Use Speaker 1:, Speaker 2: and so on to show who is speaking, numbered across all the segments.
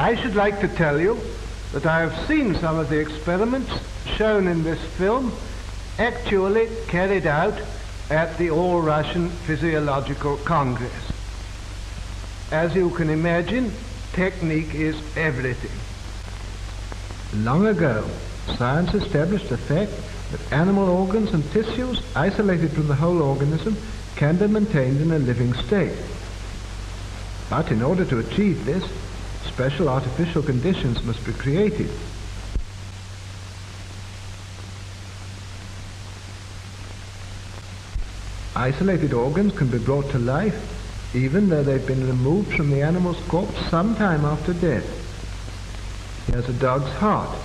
Speaker 1: I should like to tell you that I have seen some of the experiments shown in this film actually carried out at the All-Russian Physiological Congress. As you can imagine, technique is everything. Long ago, science established the fact that animal organs and tissues, isolated from the whole organism, can be maintained in a living state. But in order to achieve this, special artificial conditions must be created. Isolated organs can be brought to life even though they've been removed from the animal's corpse some time after death. Here's a dog's heart.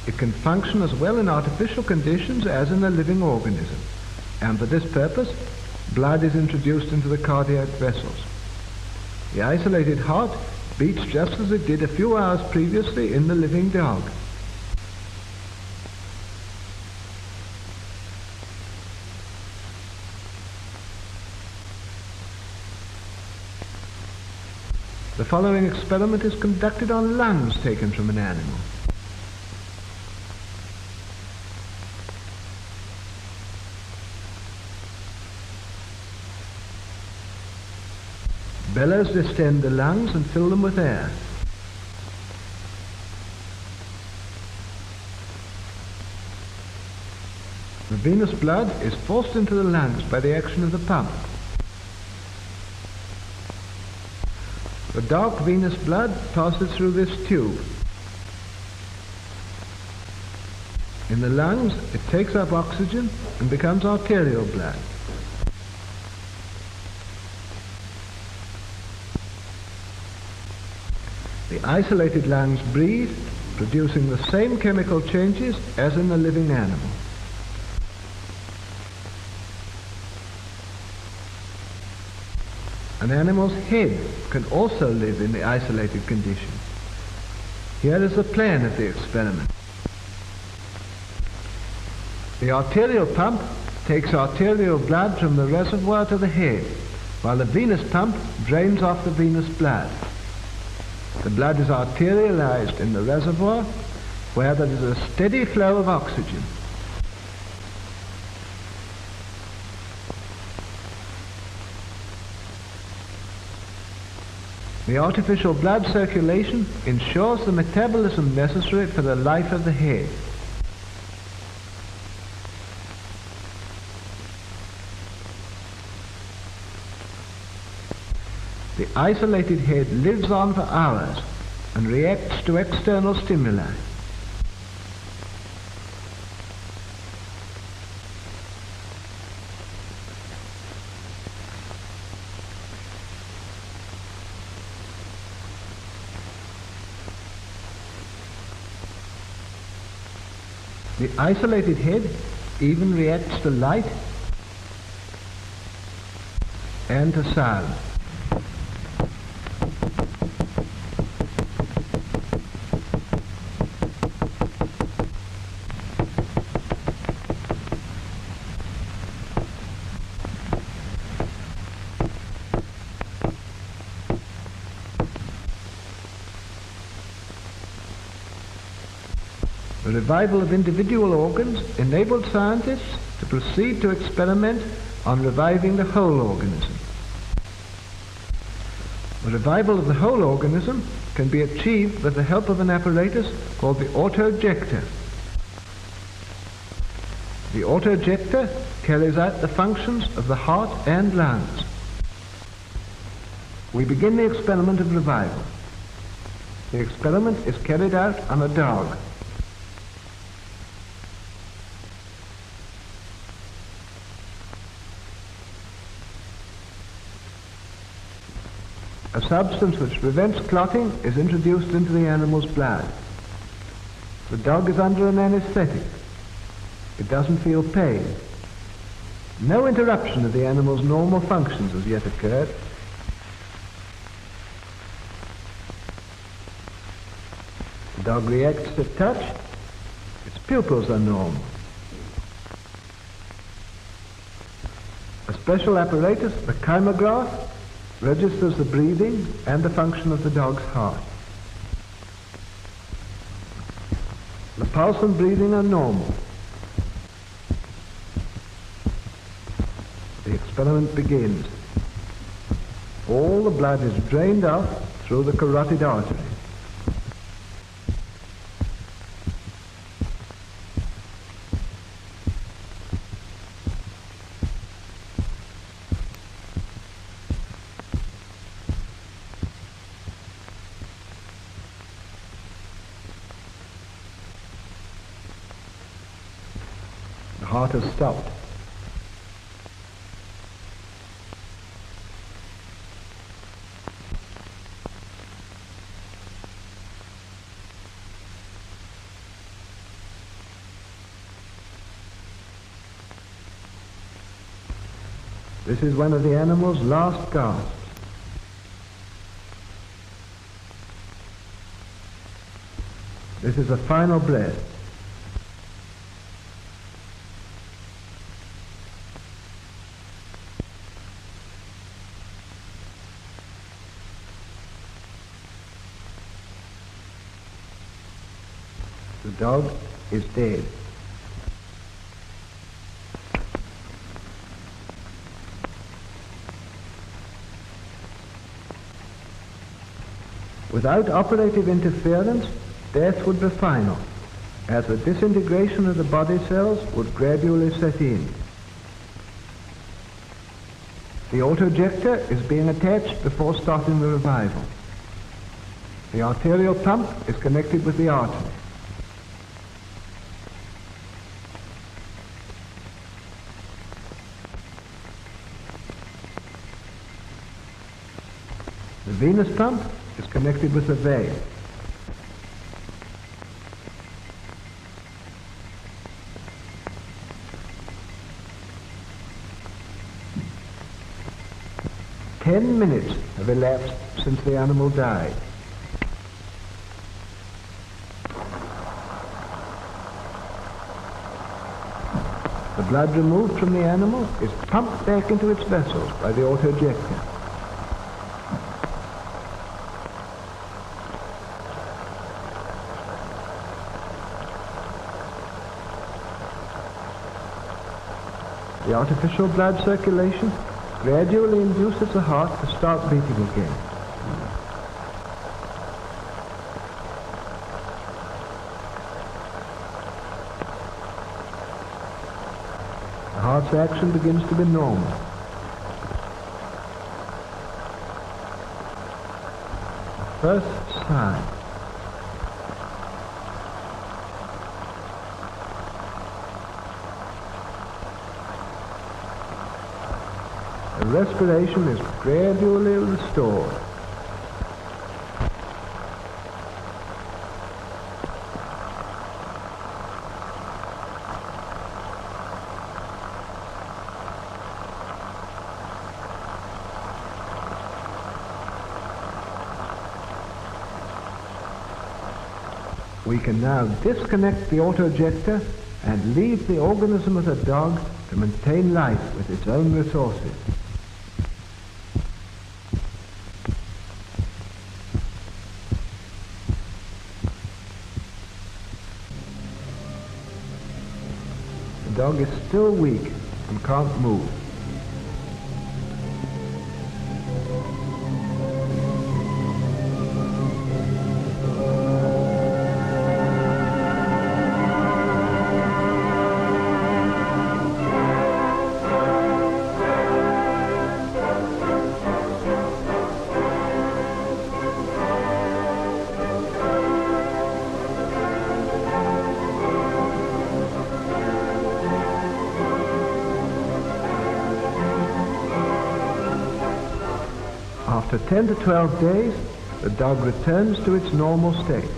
Speaker 1: It can function as well in artificial conditions as in a living organism, and for this purpose, blood is introduced into the cardiac vessels. The isolated heart beats just as it did a few hours previously in the living dog. The following experiment is conducted on lungs taken from an animal. Bellows distend the lungs and fill them with air. The venous blood is forced into the lungs by the action of the pump. The dark venous blood passes through this tube. In the lungs, it takes up oxygen and becomes arterial blood. The isolated lungs breathe, producing the same chemical changes as in the living animal. An animal's head can also live in the isolated condition. Here is the plan of the experiment. The arterial pump takes arterial blood from the reservoir to the head, while the venous pump drains off the venous blood. The blood is arterialized in the reservoir, where there is a steady flow of oxygen. The artificial blood circulation ensures the metabolism necessary for the life of the head. The isolated head lives on for hours and reacts to external stimuli. The isolated head even reacts to light and to sound. The revival of individual organs enabled scientists to proceed to experiment on reviving the whole organism. The revival of the whole organism can be achieved with the help of an apparatus called the autojector. The autojector carries out the functions of the heart and lungs. We begin the experiment of revival. The experiment is carried out on a dog. A substance which prevents clotting is introduced into the animal's blood. The dog is under an anesthetic. It doesn't feel pain. No interruption of the animal's normal functions has yet occurred. The dog reacts to touch. Its pupils are normal. A special apparatus, the chymograph, registers the breathing and the function of the dog's heart. The pulse and breathing are normal. The experiment begins. All the blood is drained off through the carotid artery. The heart has stopped. This is one of the animal's last gasps. This is a final breath. The dog is dead. Without operative interference, death would be final, as the disintegration of the body cells would gradually set in. The autojector is being attached before starting the revival. The arterial pump is connected with the artery. The venous pump is connected with the vein. Ten minutes have elapsed since the animal died. The blood removed from the animal is pumped back into its vessels by the autojector. The artificial blood circulation gradually induces the heart to start beating again. The heart's action begins to be normal. First sign. The respiration is gradually restored. We can now disconnect the autojector and leave the organism of the dog to maintain life with its own resources. The dog is still weak and can't move. After 10 to 12 days, the dog returns to its normal state.